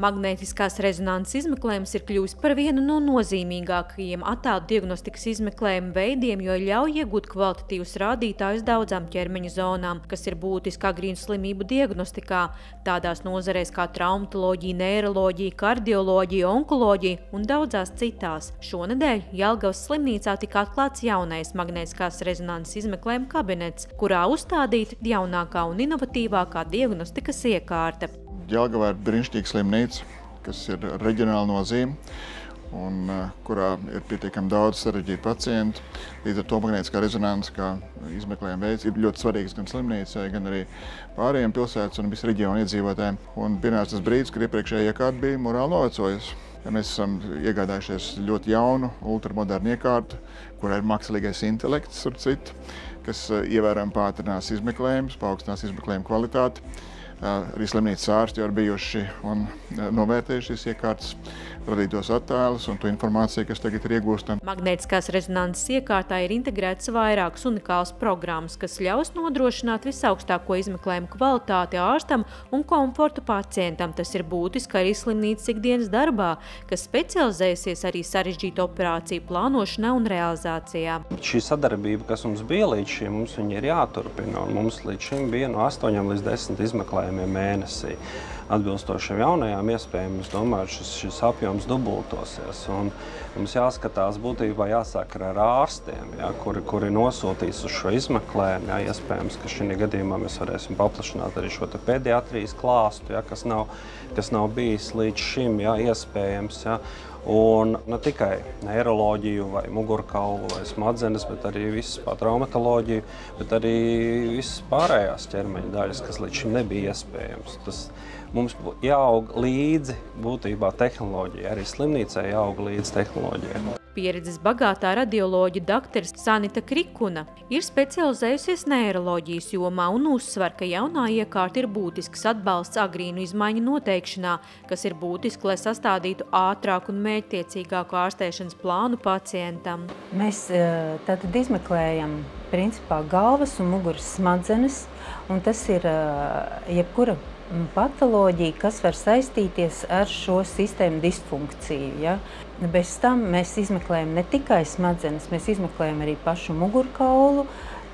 Magnētiskās rezonanses izmeklējums ir kļuvis par vienu no nozīmīgākajiem attēlu diagnostikas izmeklējumu veidiem, jo ļauj iegūt kvalitatīvus rādītājus daudzām ķermeņa zonām, kas ir būtiski agrīnu slimību diagnostikā, tādās nozarēs kā traumatoloģija, neiroloģija, kardioloģija, onkoloģija un daudzās citās. Šonedēļ Jelgavas slimnīcā tika atklāts jaunais magnētiskās rezonanses izmeklējuma kabinets, kurā uzstādīta jaunākā un inovatīvākā diagnostikas iekārta. Jelgavā ir brīnišķīga slimnīca, kas ir reģionāla nozīme un kurā ir pietiekami daudz sarežģītu pacientu. Līdz ar to magnētiskā rezonanse kā izmeklējuma veids ir ļoti svarīgs gan slimnīcai, gan arī pārējiem pilsētas un visu reģionu iedzīvotājiem. Un pienāca tas brīdis, kad iepriekšējā iekārta bija morāli novecojusi. Mēs esam iegādājušies ļoti jaunu, ultramodernu iekārtu, kurā ir mākslīgais intelekts, kas ievērojami pātrinās izmeklējumus, paaugstinās izmeklējumu kvalitāti. Arī slimnīcas ārsti jau ir bijuši un novērtējuši šīs iekārtas radītos attēlus un to informāciju, kas tagad ir iegūstama. Magnētiskās rezonanses iekārtā ir integrētas vairākas unikālas programmas, kas ļaus nodrošināt visaugstāko izmeklējumu kvalitāti ārstam un komfortu pacientam. Tas ir būtiski arī slimnīcas ikdienas darbā, kas specializēsies arī sarežģītu operāciju plānošanā un realizācijā. Šī sadarbība, kas mums bija līdz šim, mums viņa ir jāturpina. Mums līdz šim bija no 8 līdz 10 izmeklējumiem mēnesī. Atbilstoši jaunajām iespējām, es domāju, šis apjoms dubultosies. Un mums jāskatās būtībā jāsāk ar ārstiem, kuri nosūtīs uz šo izmeklējumu. Iespējams, ka šī gadījumā mēs varēsim paplašināt arī šo pediatrijas klāstu, kas nav bijis līdz šim iespējams. Un ne tikai neiroloģiju vai mugurkaulu vai smadzenes, bet arī visu traumatoloģiju, bet arī visas pārējās ķermeņa daļas, kas līdz šim nebija iespējams. Mums jāaug līdzi būtībā tehnoloģija, arī slimnīcai jāaug līdzi tehnoloģijai. Pieredzes bagātā radioloģa doktors Sanita Krikuna ir specializējusies neiroloģijas jomā un uzsver, ka jaunā iekārta ir būtisks atbalsts agrīnu izmaiņu noteikšanā, kas ir būtiski, lai sastādītu ātrāku un mērķtiecīgāku ārstēšanas plānu pacientam. Mēs tātad izmeklējam principā galvas un muguras smadzenes, un tas ir jebkura patoloģija, kas var saistīties ar šo sistēmu disfunkciju. Bez tam mēs izmeklējam ne tikai smadzenes, mēs izmeklējam arī pašu mugurkaulu,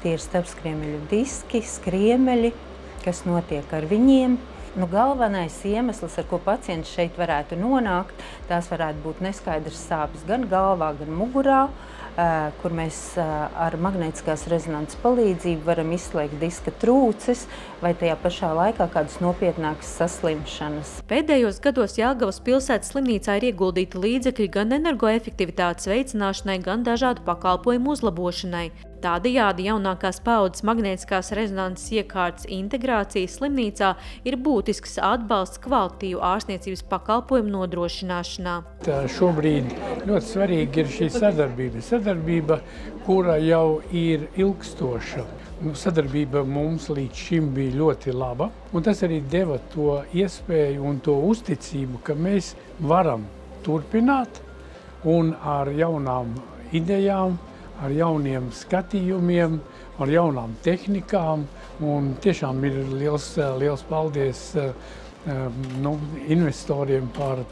tie ir starpskriemeļu diski, skriemeļi, kas notiek ar viņiem. Galvenais iemesls, ar ko pacients šeit varētu nonākt, tās varētu būt neskaidrs sāpes gan galvā, gan mugurā, kur mēs ar magnētiskās rezonanses palīdzību varam izslēgt diska trūces vai tajā pašā laikā kādas nopietnākas saslimšanas. Pēdējos gados Jelgavas pilsētas slimnīcā ir ieguldīti līdzekļi gan energoefektivitātes veicināšanai, gan dažādu pakalpojumu uzlabošanai. Tādējādi jaunākās paaudzes magnētiskās rezonanses iekārtas integrācija slimnīcā ir būtisks atbalsts kvalitatīvu ārstniecības pakalpojumu nodrošināšanā. Šobrīd ļoti svarīgi ir šī sadarbība, kura jau ir ilgstoša. Sadarbība mums līdz šim bija ļoti laba, un tas arī deva to iespēju un to uzticību, ka mēs varam turpināt un ar jaunām idejām, ar jauniem skatījumiem, ar jaunām tehnikām. Un tiešām ir liels paldies investoriem par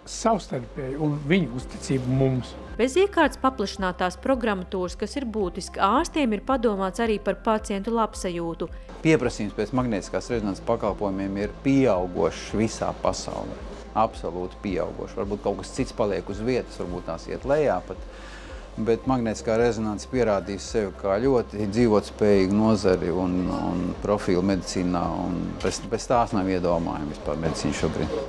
savstarpēju un viņu uzticību mums. Bez iekārtas paplašinātās programmatūras, kas ir būtiski ārstiem, ir padomāts arī par pacientu labsajūtu. Pieprasījums pēc magnētiskās rezonanses pakalpojumiem ir pieaugošs visā pasaulē. Absolūti pieaugošs. Varbūt kaut kas cits paliek uz vietas, varbūt tās iet lejā pat. Bet magnētiskā rezonanse pierādīs sevi kā ļoti dzīvotspējīgu nozari un profilu medicīnā, un bez tās nav iedomājumi vispār medicīna šobrīd.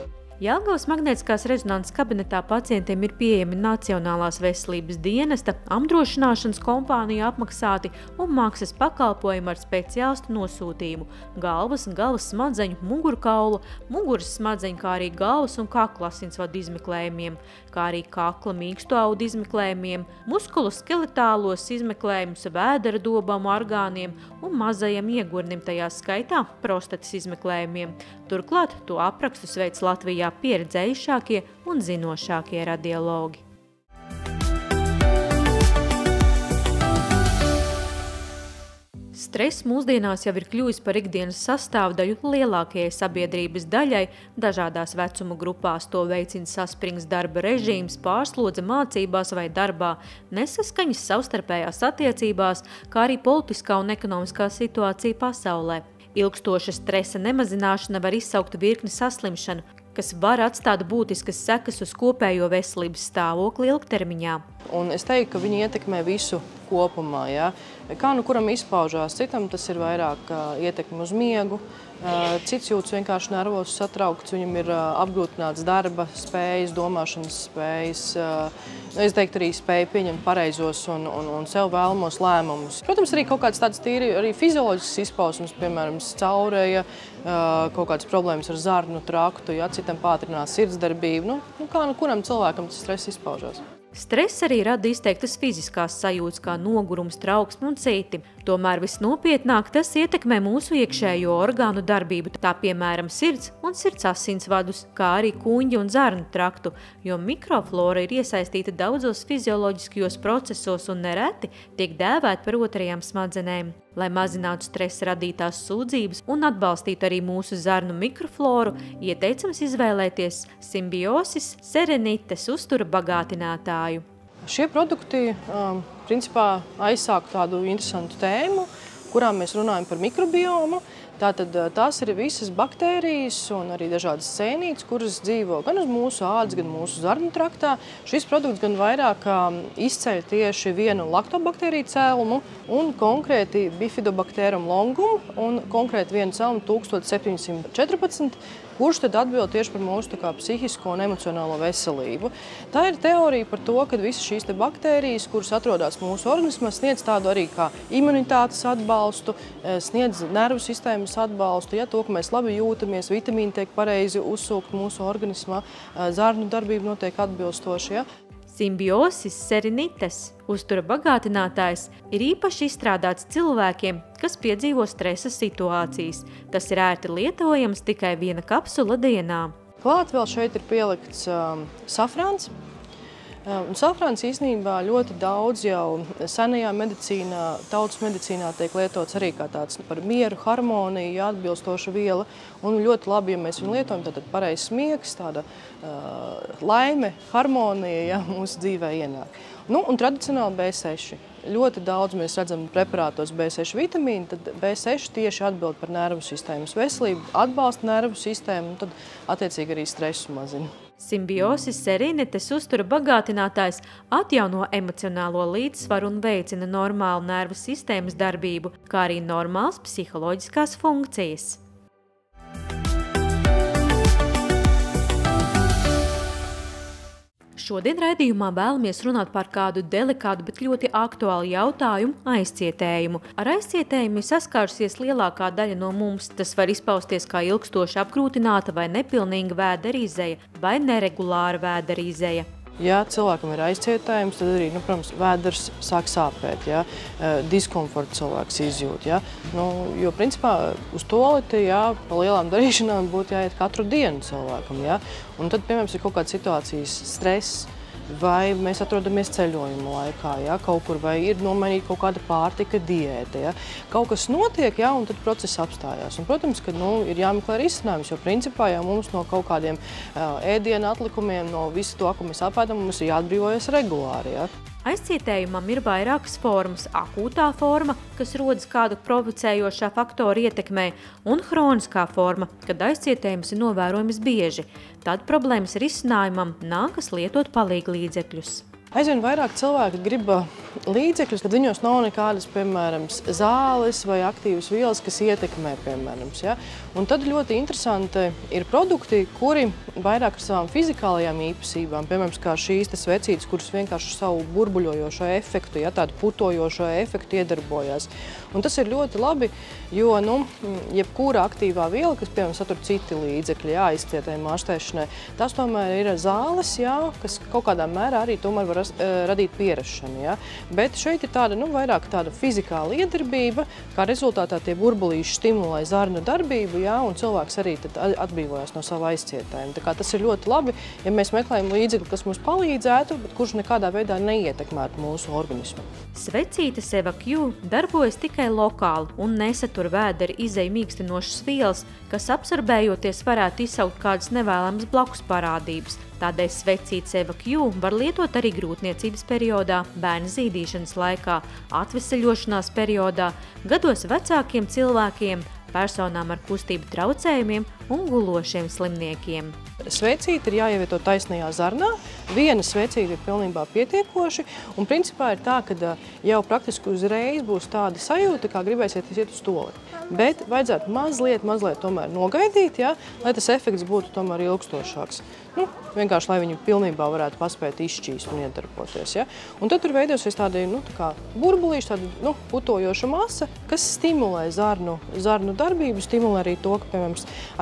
Jelgavas magnētiskās rezonanses kabinetā pacientiem ir pieejami Nacionālās veselības dienesta, apdrošināšanas kompānija apmaksāti un maksas pakalpojumi ar speciālistu nosūtījumu, galvas un galvas smadzeņu, mugurkaula, muguras smadzeņu, kā arī galvas un kakla asinsvadu izmeklējumiem, kā arī kakla mīksto audu izmeklējumiem, muskulu skeletālos izmeklējumus, vēdera dobām, orgāniem un mazajam iegurnim, tajā skaitā prostatas izmeklējumiem. Turklāt to aprakstus veic Latvijā pieredzējušākie un zinošākie radiologi. Stress mūsdienās jau ir kļuvis par ikdienas sastāvdaļu lielākajai sabiedrības daļai. Dažādās vecuma grupās to veicina saspringts darba režīms, pārslodze mācībās vai darbā, nesaskaņas savstarpējās attiecībās, kā arī politiskā un ekonomiskā situācija pasaulē. Ilgstoša stresa nemazināšana var izsaukt virkni saslimšanu, kas var atstāt būtiskas sekas uz kopējo veselības stāvokli ilgtermiņā. Un es teiktu, ka viņi ietekmē visu kopumā. Ja? Kā nu kuram izpaužās, citam tas ir vairāk ietekme uz miegu, cits jūtas vienkārši nervos, satraukts, viņam ir apgrūtināts darba spējas, domāšanas spējas, es teiktu arī spēja pieņemt pareizos un sev vēlamos lēmumus. Protams, arī kaut kāds tāds tīri arī fizioloģisks izpausmes, piemēram, caurēja, kaut kādas problēmas ar zarnu traktu, ja citam pātrinās sirdsdarbību. Kā nu kuram cilvēkam tas stress izpaužās. Stress arī rada izteiktas fiziskās sajūtas, kā nogurums, trauksme un citi. Tomēr visnopietnāk tas ietekmē mūsu iekšējo orgānu darbību, tā piemēram sirds un sirds asinsvadus, kā arī kuņģi un zarnu traktu, jo mikroflora ir iesaistīta daudzos fizioloģiskajos procesos un nereti tiek dēvēta par otrajām smadzenēm. Lai mazinātu stresa radītās sūdzības un atbalstītu arī mūsu zarnu mikrofloru, ieteicams izvēlēties Symbiosis Serenites uztura bagātinātāju. Šie produkti principā aizsāk tādu interesantu tēmu, kurā mēs runājam par mikrobiomu. Tātad tās ir visas baktērijas un arī dažādas sēnītes, kuras dzīvo gan uz mūsu ādas, gan mūsu zarnu traktā. Šis produkts gan vairāk izceļ tieši vienu laktobakteriju cēlumu un konkrēti Bifidobacterium longum un konkrēti vienu cēlumu 1714, kurš tad atbild tieši par mūsu psihisko un emocionālo veselību. Tā ir teorija par to, ka visas šīs baktērijas, kuras atrodas mūsu organismā, sniedz tādu arī kā imunitātes atbalstu, sniedz nervu sistēmas atbalstu, ja to, ka mēs labi jūtamies, vitamīni tiek pareizi uzsūkt mūsu organismā, zarnu darbība notiek atbilstoši. Ja? Symbiosis Serenites uztura bagātinātājs ir īpaši izstrādāts cilvēkiem, kas piedzīvo stresa situācijas. Tas ir ērti lietojams tikai viena kapsula dienā. Klāt vēl šeit ir pielikts safrāns. Un safrāns īstenībā ļoti daudz jau senajā medicīnā, tautas medicīnā tiek lietots arī kā tāds par mieru, harmoniju, atbilstoša viela. Un ļoti labi, ja mēs viņu lietojam, tad pareizs miegs, tāda laime, harmonija, ja, mūsu dzīvē ienāk. Un tradicionāli B6. Ļoti daudz mēs redzam preparātos B6 vitamīnu, tad B6 tieši atbild par nervu sistēmas veselību, atbalsta nervu sistēmu un tad attiecīgi arī stresu mazina. Symbiosis Serenites uztura bagātinātājs atjauno emocionālo līdzsvaru un veicina normālu nervu sistēmas darbību, kā arī normālas psiholoģiskās funkcijas. Šodien raidījumā vēlamies runāt par kādu delikātu, bet ļoti aktuālu jautājumu – aizcietējumu. Ar aizcietējumu saskārusies lielākā daļa no mums. Tas var izpausties kā ilgstoši apgrūtināta vai nepilnīga vēderīzeja vai neregulāra vēderīzeja. Ja cilvēkam ir aizcietējums, tad arī, protams, vēders sāk sāpēt, ja? Diskomfortu cilvēks izjūt. Ja? Jo, principā, uz toaleti, ja, pa lielām darīšanām būtu jāiet katru dienu cilvēkam. Ja? Un tad, piemēram, ir kaut kāda situācijas stress, vai mēs atrodamies ceļojuma laikā, ja? Kaut kur, vai ir nomainīta kaut kāda pārtika, diēta. Ja? Kaut kas notiek, ja? Un tad process apstājās. Un, protams, ka ir jāmeklē risinājums, jo principā jau mums no kaut kādiem ēdiena atlikumiem, no visu to, ko mēs apēdam, mums ir jāatbrīvojas regulāri. Ja? Aizcietējumam ir vairākas formas – akūtā forma, kas rodas kādu provocējošā faktora ietekmē, un hroniskā forma, kad aizcietējums ir novērojams bieži. Tad problēmas risinājumam nākas lietot palīglīdzekļus. Aizvien vairāk cilvēki grib līdzekļus, kad viņos nav nekādas, piemēram, zāles vai aktīvas vielas, kas ietekmē, piemēram. Ja? Un tad ļoti interesanti ir produkti, kuri vairāk ar savām fizikālajām īpašībām, piemēram, kā šīs svecītes, kuras vienkārši savu burbuļojošo efektu, ja, tādu putojošo efektu iedarbojās. Un tas ir ļoti labi, jo jebkura aktīvā viela, kas, piemēram, satur citi līdzekļi, aizcietējuma ārstēšanai, tas tomēr ir zāles, jā, kas kaut kādā mērā arī tomēr var radīt pierašanu. Ja? Bet šeit ir tāda, vairāk tāda fizikāla iedarbība, kā rezultātā tie burbulīši stimulē zarnu darbību, ja? Un cilvēks arī tad atbrīvojas no sava aizcietējuma. Tā kā tas ir ļoti labi, ja mēs meklējam līdzekli, kas mums palīdzētu, bet kurš nekādā veidā neietekmētu mūsu organismu. Svecītes EvaQ darbojas tikai lokāli un nesatur vēdera izeju mīkstinošas vielas, kas absorbējoties varētu izsaukt kādas nevēlamas blakus parādības. Tādēļ svecītes EvaQ var lietot arī grūtniecības periodā, bērna zīdīšanas laikā, atveseļošanās periodā, gados vecākiem cilvēkiem, personām ar kustību traucējumiem un gulošiem slimniekiem. Svecīte ir jāievieto taisnajā zarnā, viena svecīte ir pilnībā pietiekoši, un principā ir tā, ka jau praktiski uzreiz būs tāda sajūta, kā gribēsiet iet uz toaleti. Bet vajadzētu mazliet tomēr nogaidīt, ja, lai tas efekts būtu tomēr ilgstošāks. Vienkārši, lai viņi pilnībā varētu paspēt izšķīst un iedarboties. Ja. Un tad tur veidosies tādi burbulīši, tāda putojoša masa, kas stimulē zarnu darbību, stimulē arī to, ka, piemēram,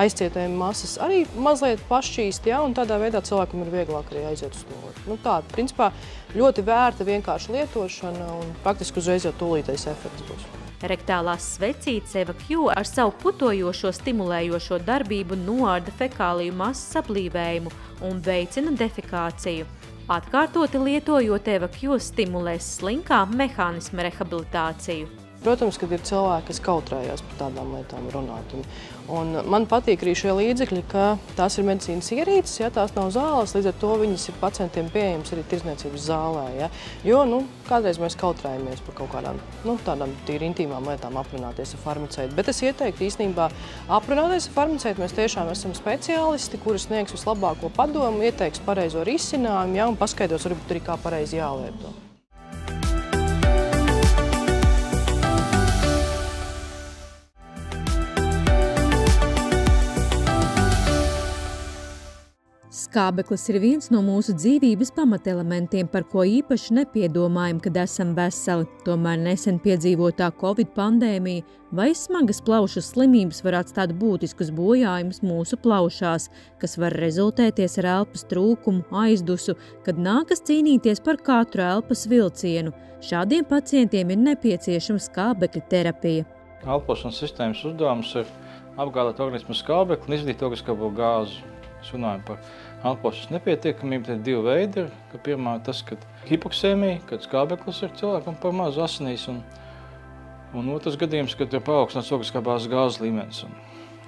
aizcietējuma masas arī mazliet pašķīst, ja, un tādā veidā cilvēkam ir vieglāk arī aiziet uz toaleti. Tā, principā, ļoti vērta vienkārši lietošana un praktiski uzreiz jau tūlītais efekts būs. Rektālās svecītes EvaQ ar savu putojošo stimulējošo darbību noārda fekāliju masas aplīvējumu un veicina defikāciju. Atkārtoti lietojot EvaQ stimulēs slinkā mehānisma rehabilitāciju. Protams, kad ir cilvēki, kas kautrējās par tādām lietām runāt. Un man patīk arī šie līdzekļi, ka tās ir medicīnas ierīces, ja, tās nav zāles, līdz ar to viņas ir pacientiem pieejams arī tirdzniecības zālē. Ja. Jo kādreiz mēs kautrējamies par kaut kādām tādām tīri intīmām lietām aprunāties ar farmaceitu. Bet es ieteiktu īstenībā aprunāties ar farmaceitu. Mēs tiešām esam speciālisti, kuri sniegs vislabāko padomu, ieteiks pareizo risinājumu, ja, un paskaidros varbūt arī, kā pareizi jālieto. Skābeklis ir viens no mūsu dzīvības pamatelementiem, par ko īpaši nepiedomājam, kad esam veseli. Tomēr nesen piedzīvotā Covid pandēmija vai smagas plaušu slimības var atstāt būtiskus bojājumus mūsu plaušās, kas var rezultēties ar elpas trūkumu, aizdusu, kad nākas cīnīties par katru elpas vilcienu. Šādiem pacientiem ir nepieciešama skābekļa terapija. Elpošanas sistēmas uzdevums ir apgādāt organismu skābekli un izvadīt ogliskābo gāzi. Mēs runājam par elpošanas nepietiekamību, tad ir divi veidi. Pirmā ir tas, kad hipoksēmija, kad skābeklis ir cilvēkam par maz asinīs, un otrs gadījums, kad ir paaugstināts ogliskābās gāzes līmenis.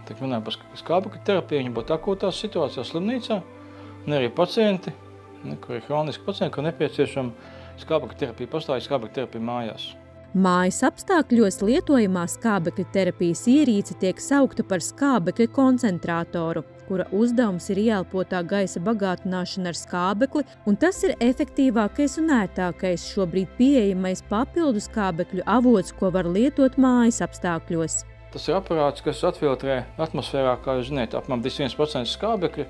Tad runājam par skābekļa terapiju, viņi būtu akūtās situācijās slimnīcā, un arī pacienti, kur ir hroniski pacienti, kur nepieciešama skābekļa terapija, pastāvīga skābekļa terapija mājās. Mājas apstākļos lietojamā skābekļa terapijas ierīce tiek saukta par skābekļa koncentrātoru, kura uzdevums ir ieelpotā gaisa bagātināšana ar skābekli, un tas ir efektīvākais un ērtākais šobrīd pieejamais papildu skābekļu avots, ko var lietot mājas apstākļos. Tas ir aparāts, kas atfiltrē atmosfērā, kā jūs zināt, apmēram 21% skābekļa,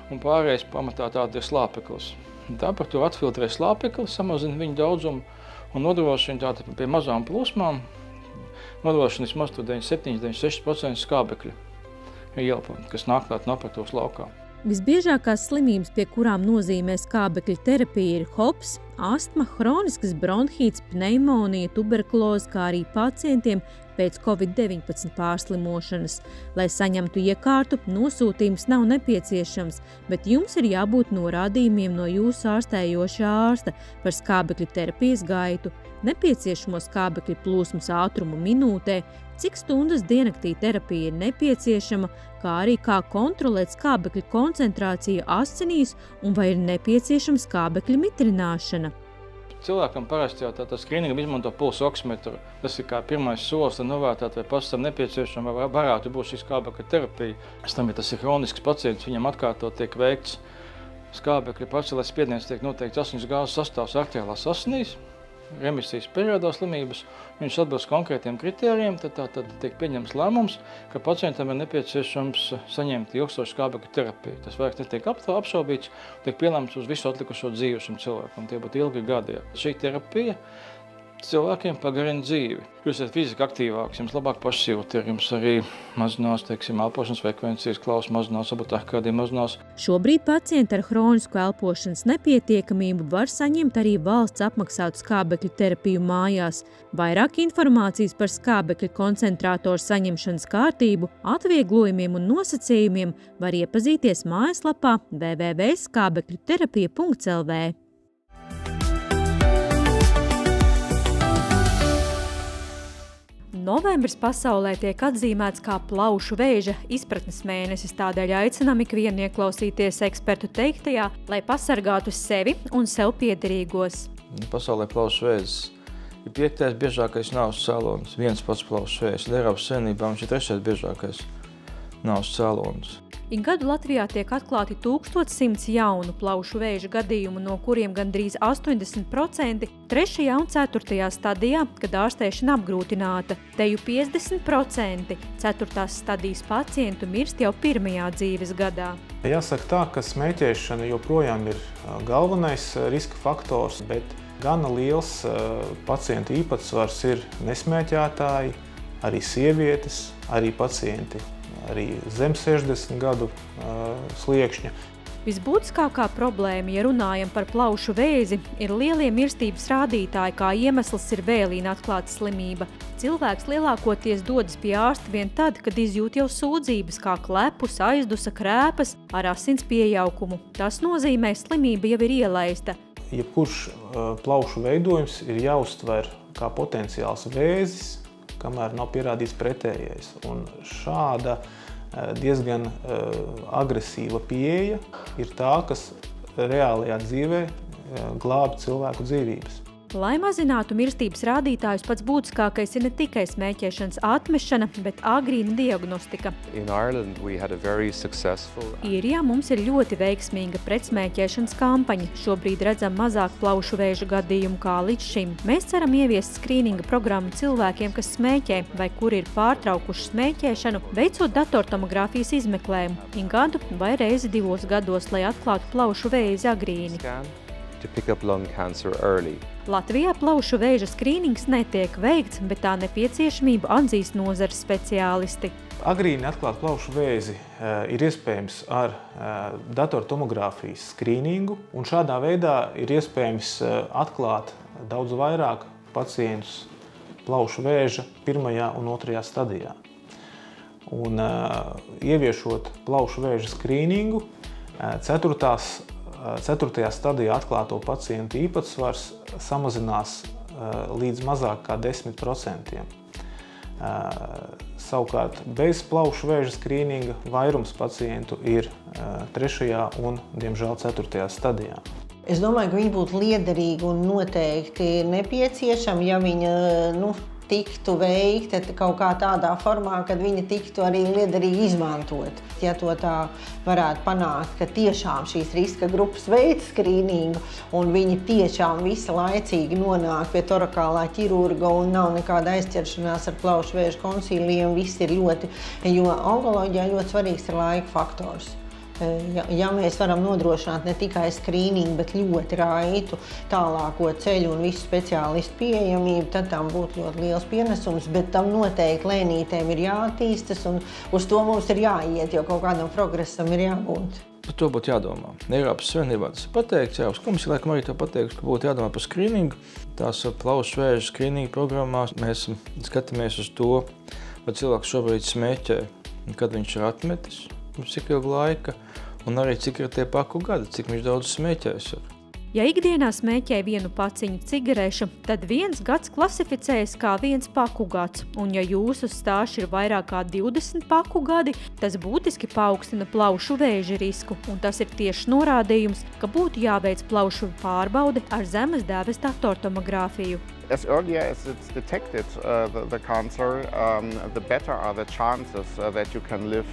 un pārējais pamatā tāda ir slāpeklis. Tāpēc to atfiltrē slāpekli, samazina viņu daudzumu, un nodrošina tātad pie mazām plūsmām, nodrošina vismaz 97–96% skābekļa ieelpa, kas nāk klāt no apaktos laukā. Visbiežākās slimības, pie kurām nozīmē skābekļa terapija, ir HOPS, astma, hroniskas bronhīts, pneimonija, tuberkuloze, kā arī pacientiem pēc Covid-19 pārslimošanas. Lai saņemtu iekārtu, nosūtījums nav nepieciešams, bet jums ir jābūt norādījumiem no jūsu ārstējošā ārsta par skābekļa terapijas gaitu, nepieciešamo skābekļa plūsmas ātrumu minūtē, cik stundas diennaktī terapija ir nepieciešama, kā arī kā kontrolēt skābekļa koncentrāciju asinīs un vai ir nepieciešama skābekļa mitrināšana. Cilvēkam parasti jau tā skrīningam izmanto pulsu oksimetru. Tas ir kā pirmais solis, lai novērtētu, vai pacientam nepieciešama vai varētu būt šī skābekļa terapija. Pēc tam, ja tas ir hronisks pacients, viņam atkārtot tiek veikts skābekļa parciālais spiediens, tiek noteikts asiņas gāzes sastāvs arteriālās asinīs, remisijas periodā slimības, viņš atbilst konkrētiem kritērijiem, tad tiek pieņemts lēmums, ka pacientam ir nepieciešams saņemt ilgstošu skābekļa terapiju. Tas vairs netiek apšaubīts, tiek pielēmts uz visu atlikušo dzīvi šim cilvēkam. Tie būtu ilgi gadi. Šī terapija cilvēkiem pagarina dzīvi. Jūs esat fiziski aktīvāks, jums labāk pašsajūta, jums arī mazinās, teiksim, elpošanas frekvencijas, klausa mazinās, varbūt tahikardija mazinās. Šobrīd pacienti ar hronisku elpošanas nepietiekamību var saņemt arī valsts apmaksātu skābekļu terapiju mājās. Vairāk informācijas par skābekļa koncentrātoru saņemšanas kārtību, atvieglojumiem un nosacījumiem var iepazīties mājaslapā www.skābekļuterapija.lv. Novembris pasaulē tiek atzīmēts kā plaušu vēža izpratnes mēnesis, tādēļ aicinām ikvienu ieklausīties ekspertu teiktajā, lai pasargātu sevi un sev piederīgos. Pasaulē plaušu vēzis ir 5. biežākais nāves cēlonis, viens pats plaušu vēzis. Eiropas Savienībā viņš ir 3. biežākais nāves cēlonis. Ik gadu Latvijā tiek atklāti 1100 jaunu plaušu vēža gadījumu, no kuriem gandrīz 80% 3. un 4. stadijā, kad ārstēšana apgrūtināta. Teju 50% 4. stadijas pacientu mirst jau 1. dzīves gadā. Jāsaka tā, ka smēķēšana joprojām ir galvenais riska faktors, bet gana liels pacientu īpatsvars ir nesmēķētāji, arī sievietes, arī pacienti. Arī zem 60 gadu sliekšņa. Visbūtiskākā problēma, ja runājam par plaušu vēzi, ir lielie mirstības rādītāji, kā iemesls ir vēlīna atklāta slimība. Cilvēks lielākoties dodas pie ārsta vien tad, kad izjūt jau sūdzības, kā klepus, aizdusa, krēpas ar asins pieaugumu. Tas nozīmē, slimība jau ir ielaista. Jebkurš plaušu veidojums ir jāuztver kā potenciāls vēzis, kamēr nav pierādīts pretējais. Un šāda diezgan agresīva pieeja ir tā, kas reālajā dzīvē glāb cilvēku dzīvības. Lai mazinātu mirstības rādītājus, pats būtiskākais ir ne tikai smēķēšanas atmešana, bet agrīna diagnostika. Īrijā mums ir ļoti veiksmīga pretsmēķēšanas kampaņa. Šobrīd redzam mazāk plaušu vēža gadījumu kā līdz šim. Mēs ceram ieviest skrīninga programmu cilvēkiem, kas smēķē vai kuri ir pārtraukuši smēķēšanu, veicot datortomogrāfijas izmeklējumu gadu vai reizi 2 gados, lai atklātu plaušu vēzi agrīni. Latvijā plaušu vēža skrīnings netiek veikts, bet tā nepieciešamību atzīst nozares speciālisti. Agrīni atklāt plaušu vēzi ir iespējams ar datortomogrāfijas skrīningu, un šādā veidā ir iespējams atklāt daudz vairāk pacientus plaušu vēža 1. un 2. stadijā. Un ieviešot plaušu vēža skrīningu, 4. stadijā atklāto pacientu īpatsvars samazinās līdz mazāk kā 10%. Savukārt bez plaušu vēža skrīninga vairums pacientu ir 3. un, diemžēl, 4. stadijā. Es domāju, ka viņi būtu liederīgi un noteikti nepieciešami, ja viņa tiktu veikta kaut kā tādā formā, kad viņa tiktu arī liederīgi izmantot. Ja to tā varētu panākt, ka tiešām šīs riska grupas veids skrīningu un viņi tiešām visi laicīgi nonāk pie torakālā ķirurga un nav nekāda aizķeršanās ar plaušu vēža konsīliem, viss ir ļoti, jo onkoloģijā ļoti svarīgs ir laika faktors. Ja mēs varam nodrošināt ne tikai skrīningu, bet ļoti raitu tālāko ceļu un visu speciālistu pieejamību, tad tam būtu ļoti liels pienesums, bet tam noteikti lēnītēm ir jāattīstas un uz to mums ir jāiet, jo kaut kādam progresam ir jābūt. Par to būtu jādomā. Eiropas Savienībā tas ir pateikts, Eiropas komisija laikam arī tā pateikts, ka būtu jādomā par skrīningu. Tās plaušu vēža skrīninga programmās mēs skatāmies uz to, vai cilvēks šobrīd smēķē, kad viņš ir atmetis, cik ilgu laika, un arī cik ir tie paku gadi, cik viņš daudz smēķēs. Ja ikdienā smēķē 1 paciņu cigarešu, tad 1 gads klasificējas kā 1 paku gads, un ja jūsu stāsts ir vairāk kā 20 paku gadi, tas būtiski paaugstina plaušu vēža risku, un tas ir tieši norādījums, ka būtu jāveic plaušu pārbaude ar zemes dēves datortomogrāfiju. As earlier as it's detected the cancer, the better are the chances that you can live.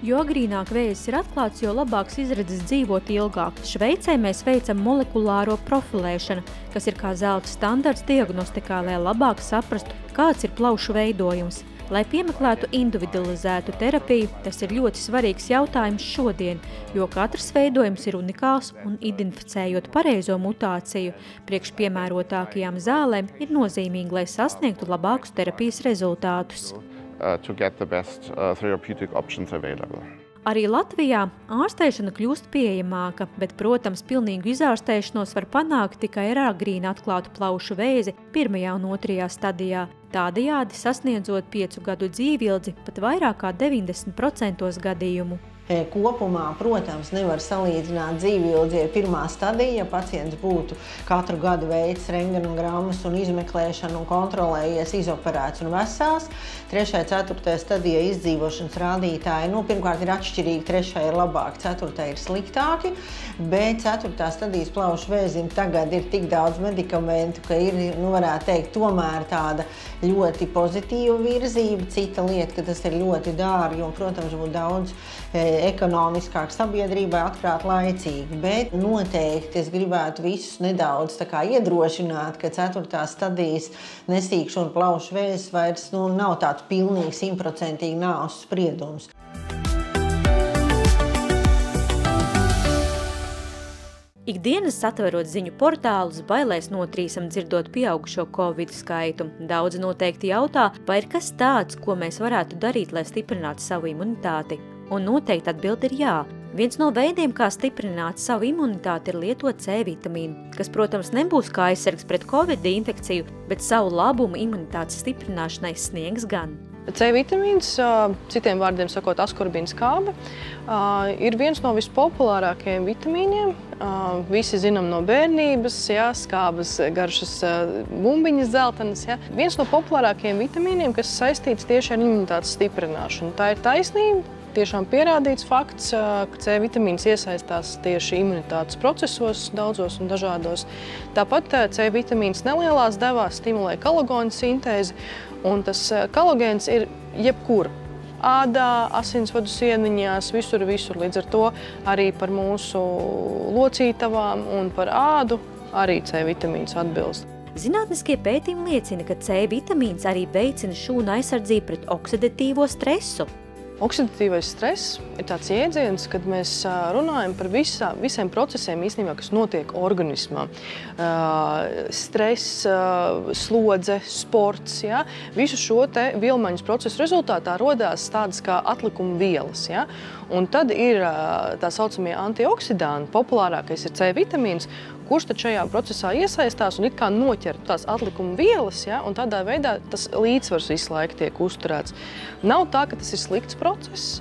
Jo agrīnāk vēzis ir atklāts, jo labāks izredzes dzīvot ilgāk. Šveicē mēs veicam molekulāro profilēšanu, kas ir kā zelta standarts diagnostikā, lai labāk saprastu, kāds ir plaušu veidojums. Lai piemeklētu individualizētu terapiju, tas ir ļoti svarīgs jautājums šodien, jo katrs veidojums ir unikāls un identificējot pareizo mutāciju, priekš piemērotākajām zālēm ir nozīmīgi, lai sasniegtu labākus terapijas rezultātus. To get the best therapeutic options available. Arī Latvijā ārstēšana kļūst pieejamāka, bet, protams, pilnīgu izārstēšanos var panākt tikai ar agrīni atklātu plaušu vēzi 1. un 2. stadijā, tādējādi sasniedzot 5 gadu dzīvildzi pat vairāk kā 90% gadījumu. Kopumā, protams, nevar salīdzināt dzīvildzi ar 1. stadiju, ja pacients būtu katru gadu veids rentgenogrammas un izmeklēšanu un kontrolējies, izoperēts un vesels. 3. 4. stadija izdzīvošanas rādītāji, pirmkārt ir atšķirīgi, 3. ir labāk, 4. ir sliktāki, bet 4. stadijas plaušu vēzim tagad ir tik daudz medikamentu, ka ir, varētu teikt, tomēr tāda ļoti pozitīva virzība. Cita lieta, ka tas ir ļoti dārgi un, protams, būtu daudz ekonomiskāk sabiedrībai atklāt laicīgi, bet noteikti es gribētu visus nedaudz iedrošināt, ka 4. stadijas nesīkšana plaušu vēzis vairs nav tāds pilnīgi 100% nāves spriedums. Ikdienas atverot ziņu portālus, bailēs notrīsam dzirdot pieaugušo Covid skaitu. Daudzi noteikti jautā, vai ir kas tāds, ko mēs varētu darīt, lai stiprinātu savu imunitāti. Un noteikti atbilde ir jā. Viens no veidiem, kā stiprināt savu imunitāti, ir lietot C vitamīnu, kas, protams, nebūs kā aizsargs pret Covid infekciju, bet savu labumu imunitātes stiprināšanai sniegs gan. C vitamīns, citiem vārdiem sakot, askorbīna skābe, ir viens no vispopulārākajiem vitamīniem. Visi zinām no bērnības, skābas garšas bumbiņas dzeltenas. Viens no populārākajiem vitamīniem, kas saistīts tieši ar imunitātes stiprināšanu. Tā ir taisnība. Tiešām pierādīts fakts, ka C vitamīns iesaistās tieši imunitātes procesos, daudzos un dažādos. Tāpat C vitamīns nelielās devās stimulē kolagēna sintēzi, un tas kolagēns ir jebkur. Ādā, asinsvadu sieniņās, visur. Līdz ar to arī par mūsu locītavām un par ādu arī C vitamīns atbilst. Zinātniskie pētījumi liecina, ka C vitamīns arī veicina šūnu aizsardzību pret oksidatīvo stresu. Oksidatīvais stress ir tāds jēdziens, kad mēs runājam par visiem procesiem, īstenībā, kas notiek organismā. Stress, slodze, sports. Visu šo te vielmaiņas procesu rezultātā rodās tādas kā atlikuma vielas. Un tad ir tā saucamie antioksidanti, populārākais ir C vitamīns, kurš tad šajā procesā iesaistās un it kā noķer tās atlikuma vielas, un tādā veidā tas līdzsvars visu laiku tiek uzturēts. Nav tā, ka tas ir slikts process,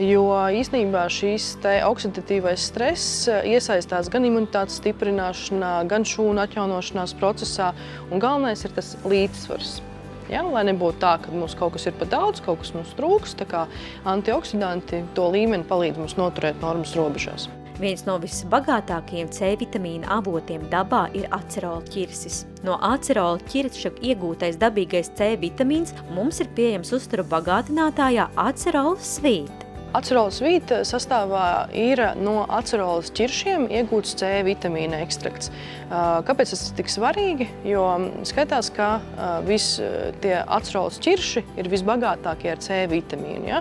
jo īstenībā šīs te oksidatīvais stress iesaistās gan imunitātes stiprināšanā, gan šūnu atjaunošanās procesā, un galvenais ir tas līdzsvars. Lai nebūtu tā, ka mums kaut kas ir pa daudz, kaut kas mums trūks, tā kā antioksidanti to līmeni palīdz mums noturēt normas robežās. Viens no visbagātākajiem C vitamīna avotiem dabā ir acerola ķirsis. No acerola ķirša iegūtais dabīgais C vitamīns mums ir pieejams uzturu bagātinātājā acerola svīta. Acerola svīta sastāvā ir no acerolas ķiršiem iegūts C vitamīna ekstrakts. Kāpēc tas ir tik svarīgi? Jo skaitās, ka tie acerolas ķirši ir visbagātākie ar C vitamīnu.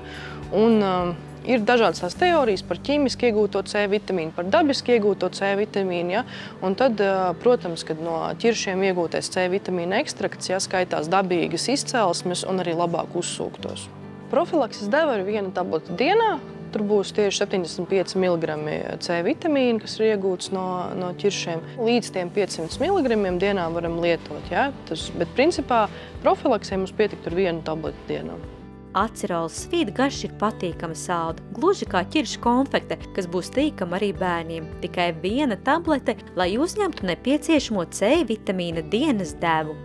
Ir dažādas tās teorijas par ķīmiski iegūto C vitamīnu, par dabiski iegūto C vitamīnu. Un tad, protams, kad no ķiršiem iegūtais C vitamīna ekstrakts skaitās dabīgas izcelsmes un arī labāk uzsūktos. Profilakses deva ir 1 tablete dienā. Tur būs tieši 75 mg C vitamīna, kas ir iegūts no ķiršiem. Līdz tiem 500 mg dienā varam lietot. Bet principā profilaksē mums pietikt ar 1 tableti dienā. Acerola svīta garša ir patīkama salda, gluži kā ķiršu konfekte, kas būs tīkama arī bērniem. Tikai 1 tablete, lai uzņemtu nepieciešamo C vitamīna dienas devu.